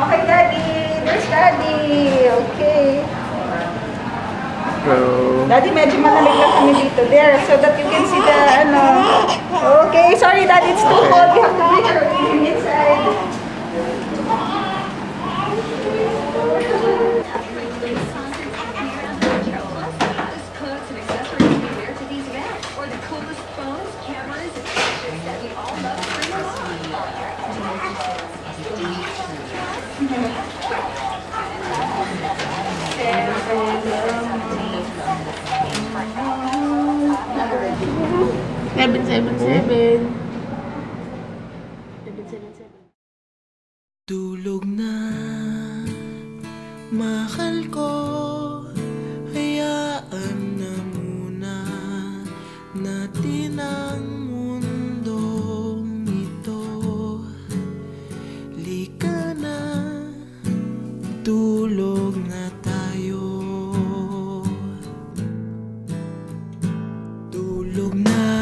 Okay, Daddy. There's Daddy. Okay. Hello. Daddy, medyo manalig lang kami dito. There, so that you can see the, ano. Okay, sorry, Daddy. It's too cold. We have to bring her inside. Tulog na, mahal ko. Hayaan na muna natin ang mundong ito. Lika na, tulog na tayo. Tulog na.